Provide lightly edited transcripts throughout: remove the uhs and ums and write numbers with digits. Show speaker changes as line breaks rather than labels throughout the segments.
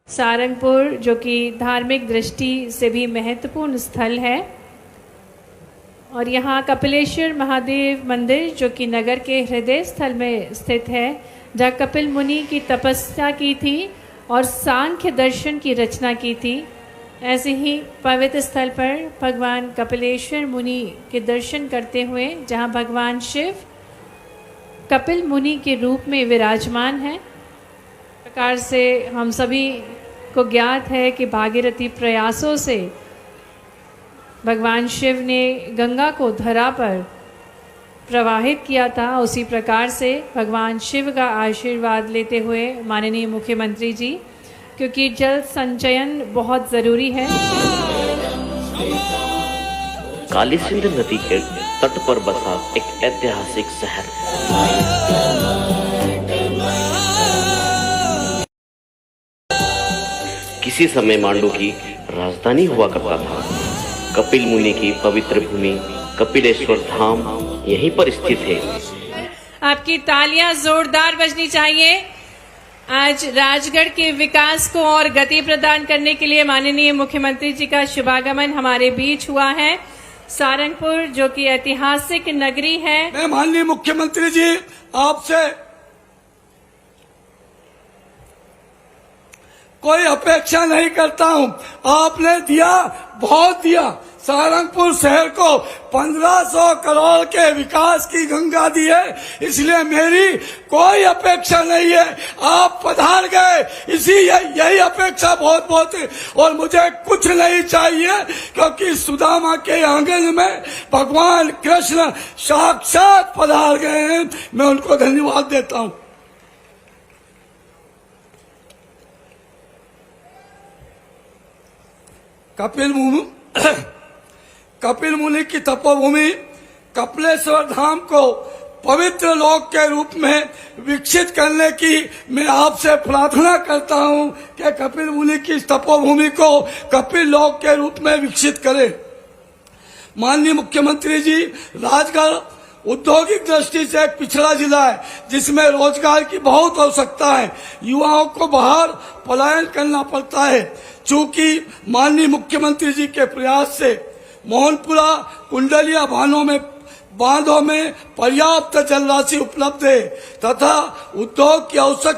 सारंगपुर जो कि धार्मिक दृष्टि से भी महत्वपूर्ण स्थल है और यहाँ कपिलेश्वर महादेव मंदिर जो कि नगर के हृदय स्थल में स्थित है, जहाँ कपिल मुनि की तपस्या की थी और सांख्य दर्शन की रचना की थी। ऐसे ही पवित्र स्थल पर भगवान कपिलेश्वर मुनि के दर्शन करते हुए जहाँ भगवान शिव कपिल मुनि के रूप में विराजमान है। प्रकार से हम सभी को ज्ञात है कि भागीरथी प्रयासों से भगवान शिव ने गंगा को धरा पर प्रवाहित किया था। उसी प्रकार से भगवान शिव का आशीर्वाद लेते हुए माननीय मुख्यमंत्री जी, क्योंकि जल संचयन बहुत ज़रूरी है।
काली सिंध नदी के तट पर बसा एक ऐतिहासिक शहर किसी समय मांडू की राजधानी हुआ करता था। कपिल मुनि की पवित्र भूमि कपिलेश्वर धाम यहीं पर स्थित है।
आपकी तालियां जोरदार बजनी चाहिए। आज राजगढ़ के विकास को और गति प्रदान करने के लिए माननीय मुख्यमंत्री जी का शुभागमन हमारे बीच हुआ है। सारंगपुर जो कि ऐतिहासिक नगरी है।
मैं माननीय मुख्यमंत्री जी आपसे कोई अपेक्षा नहीं करता हूं। आपने दिया, बहुत दिया। सारंगपुर शहर को 1500 करोड़ के विकास की गंगा दी है, इसलिए मेरी कोई अपेक्षा नहीं है। आप पधार गए, यही अपेक्षा बहुत बहुत है और मुझे कुछ नहीं चाहिए, क्योंकि सुदामा के आंगन में भगवान कृष्ण साक्षात पधार गए हैं। मैं उनको धन्यवाद देता हूं। कपिल मुनि की तपोभूमि कपिलेश्वर धाम को पवित्र लोक के रूप में विकसित करने की मैं आपसे प्रार्थना करता हूं कि कपिल मुनि की तपोभूमि को कपिल लोक के रूप में विकसित करें। माननीय मुख्यमंत्री जी, राजगढ़ औद्योगिक दृष्टि से एक पिछड़ा जिला है जिसमें रोजगार की बहुत आवश्यकता है। युवाओं को बाहर पलायन करना पड़ता है। चूंकि माननीय मुख्यमंत्री जी के प्रयास से मोहनपुरा कुंडलिया बांधों में पर्याप्त जल राशि उपलब्ध है तथा उद्योग की आवश्यक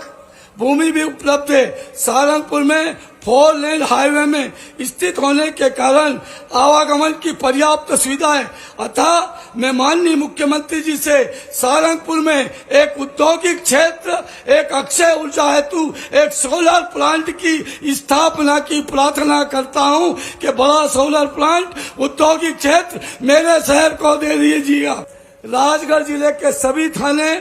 भूमि भी उपलब्ध है। सारंगपुर में 4 लेन हाईवे में स्थित होने के कारण आवागमन की पर्याप्त सुविधा है। अतः मैं माननीय मुख्यमंत्री जी से सारंगपुर में एक औद्योगिक क्षेत्र, एक अक्षय ऊर्जा हेतु एक सोलर प्लांट की स्थापना की प्रार्थना करता हूं कि बड़ा सोलर प्लांट औद्योगिक क्षेत्र मेरे शहर को दे दीजिएगा। राजगढ़ जिले के सभी थाने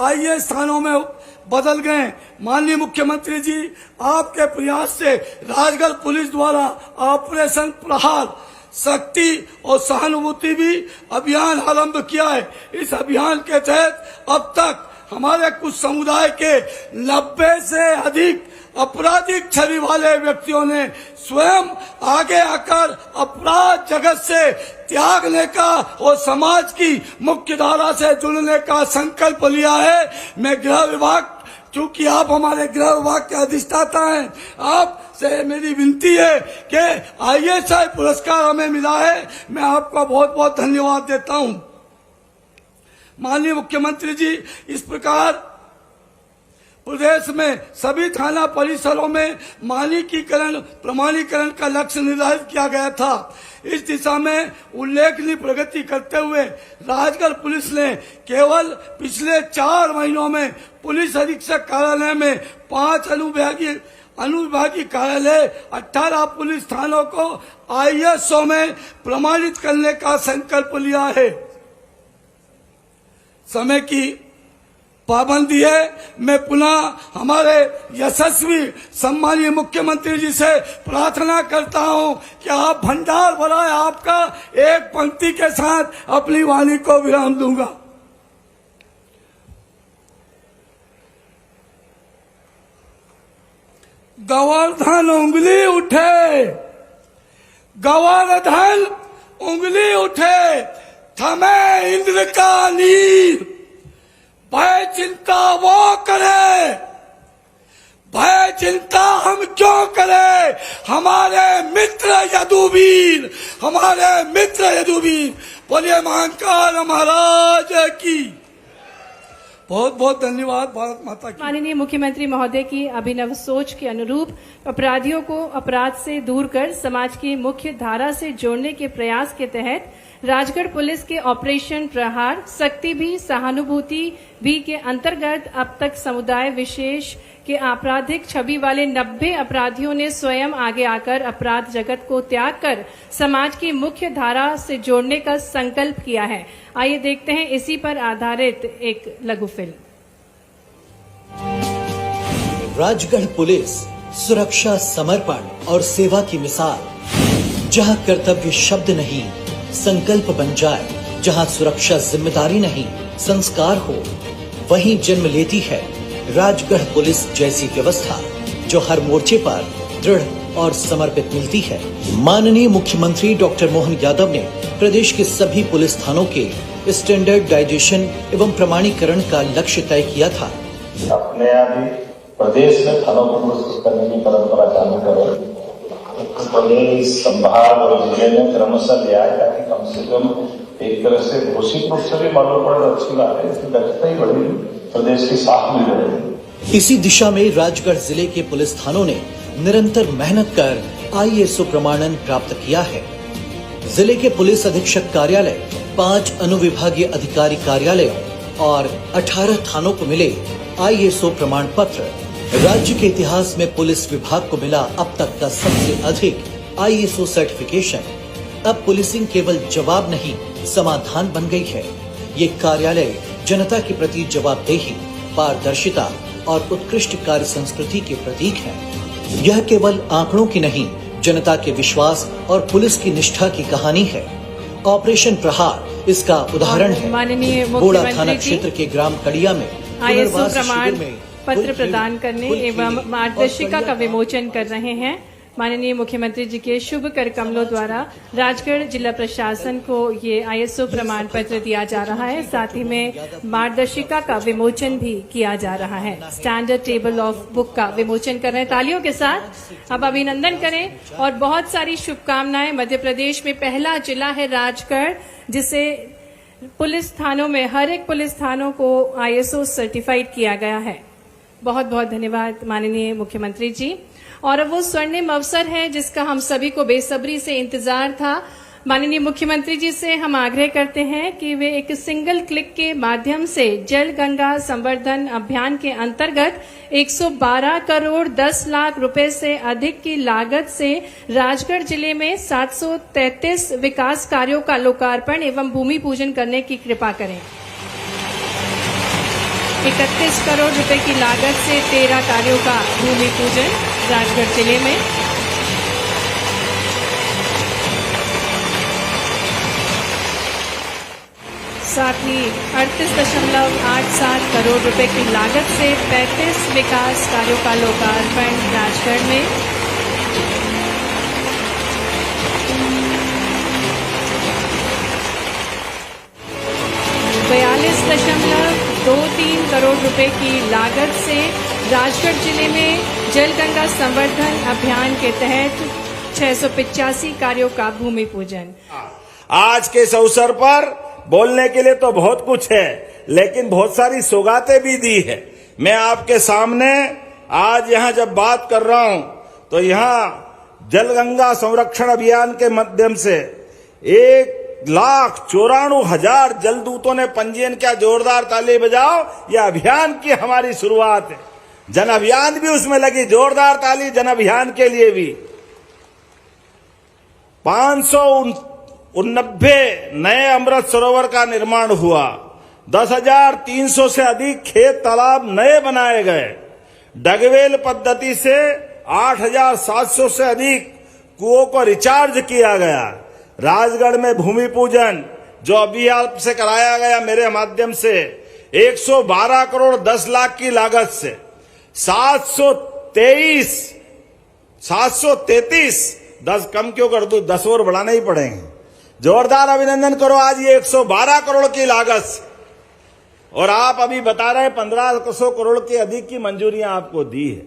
IAS थानों में बदल गए। माननीय मुख्यमंत्री जी, आपके प्रयास से राजगढ़ पुलिस द्वारा ऑपरेशन प्रहार, शक्ति और सहानुभूति भी अभियान आरंभ किया है। इस अभियान के तहत अब तक हमारे कुछ समुदाय के 90 से अधिक आपराधिक छवि वाले व्यक्तियों ने स्वयं आगे आकर अपराध जगत से त्यागने का और समाज की मुख्य धारा से जुड़ने का संकल्प लिया है। मैं गृह विभाग, क्योंकि आप हमारे गृह विभाग के अधिष्ठाता हैं, आपसे मेरी विनती है कि ISI पुरस्कार हमें मिला है, मैं आपका बहुत बहुत धन्यवाद देता हूं। माननीय मुख्यमंत्री जी, इस प्रकार प्रदेश में सभी थाना परिसरों में मानकीकरण प्रमाणीकरण का लक्ष्य निर्धारित किया गया था। इस दिशा में उल्लेखनीय प्रगति करते हुए राजगढ़ पुलिस ने केवल पिछले 4 महीनों में पुलिस अधीक्षक कार्यालय में 5 अनुविभागीय कार्यालय 18 पुलिस थानों को ISO में प्रमाणित करने का संकल्प लिया है। समय की पाबंदी है। मैं पुनः हमारे यशस्वी सम्मानीय मुख्यमंत्री जी से प्रार्थना करता हूं कि आप भंडार भराए आपका एक पंक्ति के साथ अपनी वाणी को विराम दूंगा। गोवर्धन उंगली उठे, गोवर्धन उंगली उठे, थमे इंद्र का नीर, भय चिंता वो करे, भय चिंता हम क्यों करें, हमारे मित्र यदुवीर, हमारे मित्र यदुवीर। बोलिए महाकाल महाराज की। बहुत बहुत धन्यवाद। भारत माता की।
माननीय मुख्यमंत्री महोदय की अभिनव सोच के अनुरूप अपराधियों को अपराध से दूर कर समाज की मुख्य धारा से जोड़ने के प्रयास के तहत राजगढ़ पुलिस के ऑपरेशन प्रहार, शक्ति भी सहानुभूति भी के अंतर्गत अब तक समुदाय विशेष के आपराधिक छवि वाले 90 अपराधियों ने स्वयं आगे आकर अपराध जगत को त्याग कर समाज की मुख्य धारा से जोड़ने का संकल्प किया है। आइए देखते हैं इसी पर आधारित एक लघु फिल्म।
राजगढ़ पुलिस सुरक्षा, समर्पण और सेवा की मिसाल। जहां कर्तव्य शब्द नहीं संकल्प बन जाए, जहां सुरक्षा जिम्मेदारी नहीं संस्कार हो, वहीं जन्म लेती है राजगढ़ पुलिस जैसी व्यवस्था, जो हर मोर्चे पर दृढ़ और समर्पित मिलती है। माननीय मुख्यमंत्री डॉक्टर मोहन यादव ने प्रदेश के सभी पुलिस थानों के स्टैंडर्डाइजेशन एवं प्रमाणीकरण का लक्ष्य तय किया था।
अपने यहाँ भी प्रदेश में थानों को पुरस्कृत करने की परंपरा चालू करें। प्रदेश, संभाग और जिले में क्रमशः लिया है, ताकि कम से कम एक तरह से घोषित रूप से भी मालूम पड़े अच्छी बात है, इसकी दक्षता ही बढ़ेगी, प्रदेश की साख भी बढ़ेगी।
इसी दिशा में राजगढ़ जिले के पुलिस थानों ने निरंतर मेहनत कर ISO प्रमाणन प्राप्त किया है। जिले के पुलिस अधीक्षक कार्यालय, 5 अनुविभागीय अधिकारी कार्यालयों और 18 थानों को मिले ISO प्रमाण पत्र। राज्य के इतिहास में पुलिस विभाग को मिला अब तक का सबसे अधिक ISO सर्टिफिकेशन। अब पुलिसिंग केवल जवाब नहीं समाधान बन गई है। ये कार्यालय जनता के प्रति जवाबदेही, पारदर्शिता और उत्कृष्ट कार्य संस्कृति के प्रतीक है। यह केवल आंकड़ों की नहीं, जनता के विश्वास और पुलिस की निष्ठा की कहानी है। ऑपरेशन प्रहार इसका उदाहरण है।
माननीय
बोड़ा थाना
मुख्यमंत्री
क्षेत्र के ग्राम कड़िया में
ISO
पुनर्वास
प्रमाण
शिविर में
पत्र प्रदान करने एवं मार्गदर्शिका का
और
विमोचन कर रहे हैं। माननीय मुख्यमंत्री जी के शुभ कर कमलों द्वारा राजगढ़ जिला प्रशासन को ये ISO प्रमाण पत्र दिया जा रहा है। साथ ही में मार्गदर्शिका का विमोचन भी किया जा रहा है। स्टैंडर्ड टेबल ऑफ बुक का विमोचन कर रहे हैं। तालियों के साथ अब अभिनंदन करें और बहुत सारी शुभकामनाएं। मध्य प्रदेश में पहला जिला है राजगढ़, जिसे पुलिस थानों में हर एक पुलिस थानों को ISO सर्टिफाइड किया गया है। बहुत बहुत धन्यवाद माननीय मुख्यमंत्री जी। और अब वो स्वर्णिम अवसर है जिसका हम सभी को बेसब्री से इंतजार था। माननीय मुख्यमंत्री जी से हम आग्रह करते हैं कि वे एक सिंगल क्लिक के माध्यम से जल गंगा संवर्धन अभियान के अंतर्गत 112 करोड़ 10 लाख रुपए से अधिक की लागत से राजगढ़ जिले में 733 विकास कार्यों का लोकार्पण एवं भूमि पूजन करने की कृपा करें। 31 करोड़ रुपए की लागत से 13 कार्यों का भूमि पूजन राजगढ़ जिले में। साथ ही 38.87 करोड़ रुपए की लागत से 35 विकास कार्यों का लोकार्पण राजगढ़ में। $42.23 करोड़ रुपए की लागत से राजगढ़ जिले में जल गंगा संवर्धन अभियान के तहत 685 कार्यों का भूमि पूजन।
आज के इस अवसर पर बोलने के लिए तो बहुत कुछ है, लेकिन बहुत सारी सौगातें भी दी है। मैं आपके सामने आज यहाँ जब बात कर रहा हूँ तो यहाँ जल गंगा संरक्षण अभियान के माध्यम से 1,94,000 जलदूतों ने पंजीयन किया। जोरदार ताली बजाओ, यह अभियान की हमारी शुरुआत है। जन अभियान भी उसमें लगी, जोरदार ताली जन अभियान के लिए भी। 589 नए अमृत सरोवर का निर्माण हुआ। 10,300 से अधिक खेत तालाब नए बनाए गए। डगवेल पद्धति से 8,700 से अधिक कुओं को रिचार्ज किया गया। राजगढ़ में भूमि पूजन जो अभी आपसे कराया गया मेरे माध्यम से 112 करोड़ 10 लाख की लागत से 733 10 कम क्यों कर दूं, 10 और बढ़ाने ही पड़ेंगे। जोरदार अभिनंदन करो आज ये 112 करोड़ की लागत से। और आप अभी बता रहे 1,500 करोड़ के अधिक की मंजूरियां आपको दी है।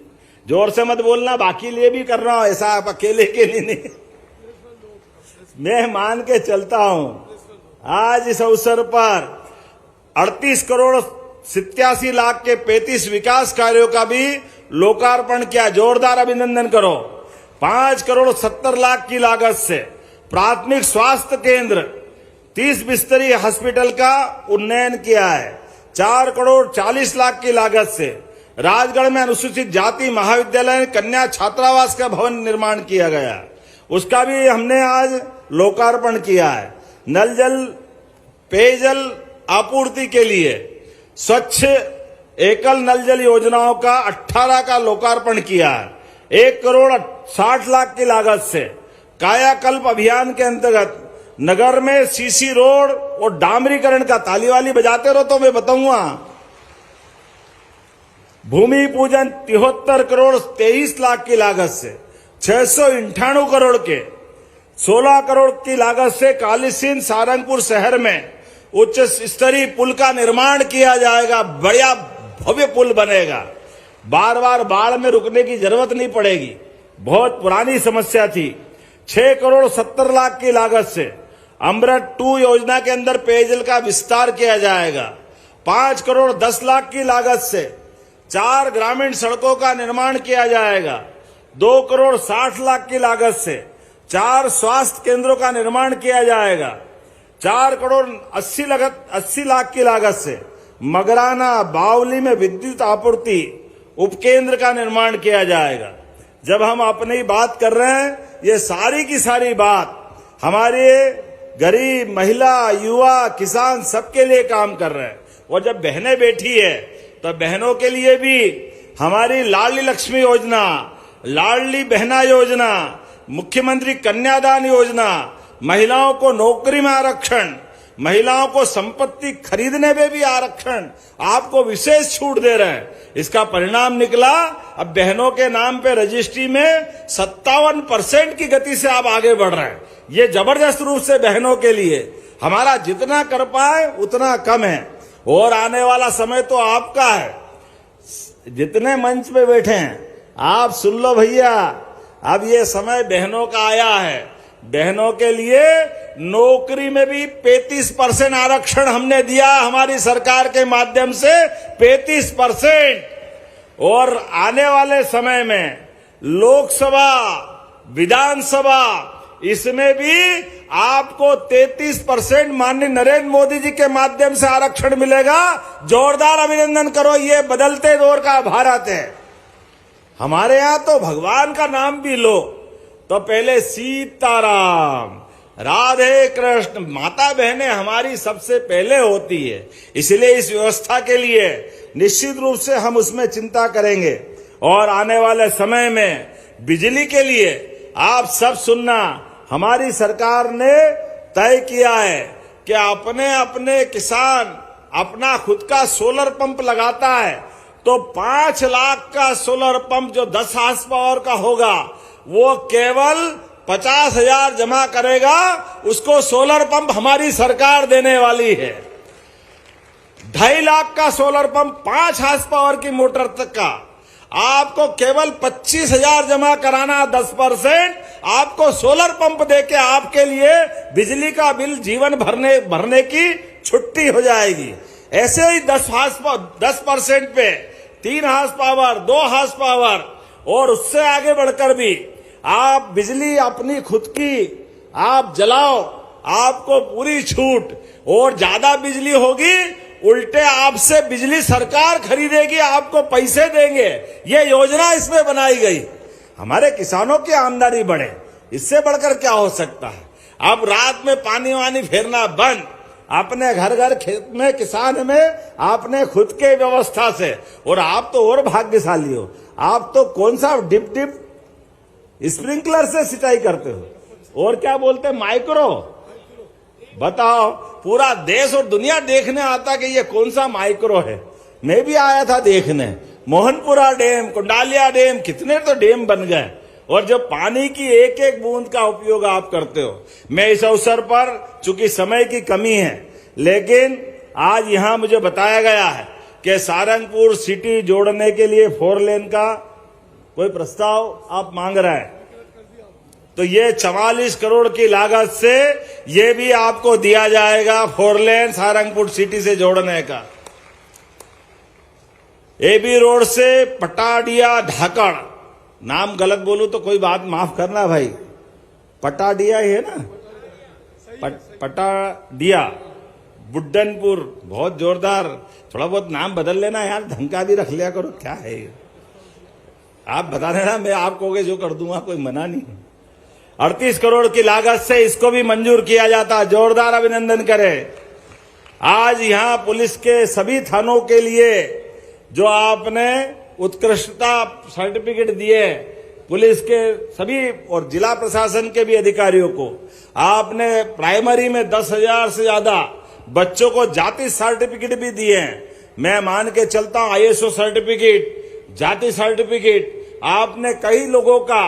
जोर से मत बोलना, बाकी लिए भी कर रहा हूं, ऐसा आप अकेले के लिए नहीं। मैं मान के चलता हूं आज इस अवसर पर 38 करोड़ 87 लाख के 35 विकास कार्यों का भी लोकार्पण किया। जोरदार अभिनंदन करो। 5 करोड़ 70 लाख की लागत से प्राथमिक स्वास्थ्य केंद्र 30 बिस्तरी हॉस्पिटल का उन्नयन किया है। 4 करोड़ 40 लाख की लागत से राजगढ़ में अनुसूचित जाति महाविद्यालय कन्या छात्रावास का भवन निर्माण किया गया, उसका भी हमने आज लोकार्पण किया है। नल जल पेयजल आपूर्ति के लिए स्वच्छ एकल नल जल योजनाओं का 18 का लोकार्पण किया है। 1 करोड़ 60 लाख की लागत से कायाकल्प अभियान के अंतर्गत नगर में सीसी रोड और डामरीकरण का, ताली वाली बजाते रहो तो मैं बताऊंगा। भूमि पूजन 73 करोड़ 23 लाख की लागत से 698 करोड़ के 16 करोड़ की लागत से कालीसिंध सारंगपुर शहर में उच्च स्तरीय पुल का निर्माण किया जाएगा। बढ़िया भव्य पुल बनेगा, बार बार बाढ़ में रुकने की जरूरत नहीं पड़ेगी, बहुत पुरानी समस्या थी। 6 करोड़ 70 लाख की लागत से अमृत 2 योजना के अंदर पेयजल का विस्तार किया जाएगा। 5 करोड़ 10 लाख की लागत से 4 ग्रामीण सड़कों का निर्माण किया जाएगा। 2 करोड़ 60 लाख की लागत से 4 स्वास्थ्य केंद्रों का निर्माण किया जाएगा। 4 करोड़ 80 लाख की लागत से मगराना बावली में विद्युत आपूर्ति उपकेंद्र का निर्माण किया जाएगा। जब हम अपनी बात कर रहे हैं, ये सारी की सारी बात हमारे गरीब, महिला, युवा, किसान सबके लिए काम कर रहे हैं। और जब बहनें बैठी है तो बहनों के लिए भी हमारी लाडली लक्ष्मी योजना, लाडली बहना योजना, मुख्यमंत्री कन्यादान योजना, महिलाओं को नौकरी में आरक्षण, महिलाओं को संपत्ति खरीदने में भी आरक्षण, आपको विशेष छूट दे रहे हैं। इसका परिणाम निकला, अब बहनों के नाम पे रजिस्ट्री में 57% की गति से आप आगे बढ़ रहे हैं। ये जबरदस्त रूप से बहनों के लिए हमारा जितना कर पाए उतना कम है। और आने वाला समय तो आपका है। जितने मंच पे बैठे हैं आप सुन लो भैया, अब ये समय बहनों का आया है। बहनों के लिए नौकरी में भी 35% आरक्षण हमने दिया हमारी सरकार के माध्यम से, 35%। और आने वाले समय में लोकसभा, विधानसभा, इसमें भी आपको 33% माननीय नरेंद्र मोदी जी के माध्यम से आरक्षण मिलेगा। जोरदार अभिनंदन करो, ये बदलते दौर का भारत है। हमारे यहां तो भगवान का नाम भी लो तो पहले सीताराम, राधे कृष्ण, माता बहनें हमारी सबसे पहले होती है। इसलिए इस व्यवस्था के लिए निश्चित रूप से हम उसमें चिंता करेंगे। और आने वाले समय में बिजली के लिए आप सब सुनना, हमारी सरकार ने तय किया है कि अपने अपने किसान अपना खुद का सोलर पंप लगाता है तो 5 लाख का सोलर पंप जो 10 हार्स पावर का होगा वो केवल 50,000 जमा करेगा, उसको सोलर पंप हमारी सरकार देने वाली है। 2.5 लाख का सोलर पंप 5 हार्स पावर की मोटर तक का आपको केवल 25,000 जमा कराना, 10% आपको सोलर पंप देके आपके लिए बिजली का बिल जीवन भरने की छुट्टी हो जाएगी। ऐसे ही 10% पे 3 हार्स पावर, 2 हार्स पावर और उससे आगे बढ़कर भी आप बिजली अपनी खुद की आप जलाओ, आपको पूरी छूट। और ज्यादा बिजली होगी, उल्टे आपसे बिजली सरकार खरीदेगी, आपको पैसे देंगे। ये योजना इसमें बनाई गई, हमारे किसानों की आमदनी बढ़े, इससे बढ़कर क्या हो सकता है। अब रात में पानी वानी फेरना बंद, अपने घर घर खेत में किसान में आपने खुद के व्यवस्था से। और आप तो और भाग्यशाली हो, आप तो कौन सा डिप स्प्रिंकलर से सिंचाई करते हो, और क्या बोलते माइक्रो। बताओ, पूरा देश और दुनिया देखने आता कि ये कौन सा माइक्रो है। मैं भी आया था देखने, मोहनपुरा डैम, कुंडालिया डैम, कितने तो डैम बन गए। और जब पानी की एक एक बूंद का उपयोग आप करते हो। मैं इस अवसर पर, चूंकि समय की कमी है, लेकिन आज यहां मुझे बताया गया है कि सारंगपुर सिटी जोड़ने के लिए 4 लेन का कोई प्रस्ताव आप मांग रहे हैं तो ये 44 करोड़ की लागत से ये भी आपको दिया जाएगा, 4 लेन सारंगपुर सिटी से जोड़ने का। एबी रोड से पटाडिया ढाकड़, नाम गलत बोलूं तो कोई बात माफ करना भाई, पटाडिया ही है ना, पटाडिया बुड्डनपुर, बहुत जोरदार। थोड़ा बहुत नाम बदल लेना यार, धंका भी रख लिया करो, क्या है ये? आप बता देना, मैं आप कहोगे जो कर दूंगा, कोई मना नहीं। 38 करोड़ की लागत से इसको भी मंजूर किया जाता, जोरदार अभिनंदन करें। आज यहां पुलिस के सभी थानों के लिए जो आपने उत्कृष्टता सर्टिफिकेट दिए, पुलिस के सभी और जिला प्रशासन के भी अधिकारियों को आपने प्राइमरी में 10,000 से ज्यादा बच्चों को जाति सर्टिफिकेट भी दिए हैं। मैं मान के चलता हूं ISO सर्टिफिकेट, जाति सर्टिफिकेट, आपने कई लोगों का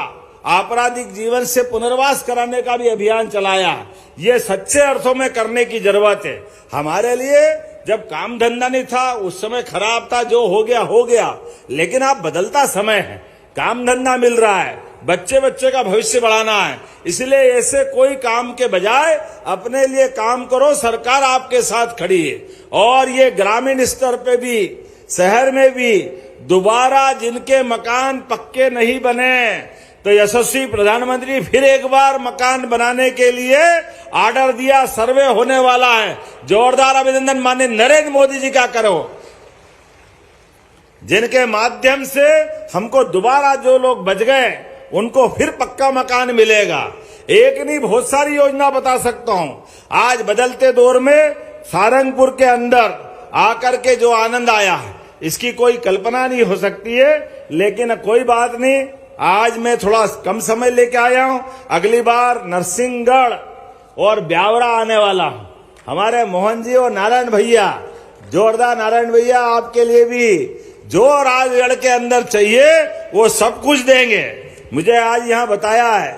आपराधिक जीवन से पुनर्वास कराने का भी अभियान चलाया। ये सच्चे अर्थों में करने की जरूरत है। हमारे लिए जब काम धंधा नहीं था उस समय खराब था, जो हो गया, लेकिन अब बदलता समय है, काम धंधा मिल रहा है, बच्चे का भविष्य बढ़ाना है, इसलिए ऐसे कोई काम के बजाय अपने लिए काम करो, सरकार आपके साथ खड़ी है। और ये ग्रामीण स्तर पे भी, शहर में भी दोबारा जिनके मकान पक्के नहीं बने तो यशस्वी प्रधानमंत्री फिर एक बार मकान बनाने के लिए ऑर्डर दिया, सर्वे होने वाला है। जोरदार अभिनंदन माननीय नरेंद्र मोदी जी का करो, जिनके माध्यम से हमको दोबारा जो लोग बच गए उनको फिर पक्का मकान मिलेगा। एक नहीं, बहुत सारी योजना बता सकता हूं। आज बदलते दौर में सारंगपुर के अंदर आकर के जो आनंद आया है इसकी कोई कल्पना नहीं हो सकती है, लेकिन कोई बात नहीं, आज मैं थोड़ा कम समय लेके आया हूं। अगली बार नरसिंहगढ़ और ब्यावरा आने वाला हूं। हमारे मोहन जी और नारायण भैया, जोरदार नारायण भैया, आपके लिए भी जो राजगढ़ के अंदर चाहिए वो सब कुछ देंगे। मुझे आज यहां बताया है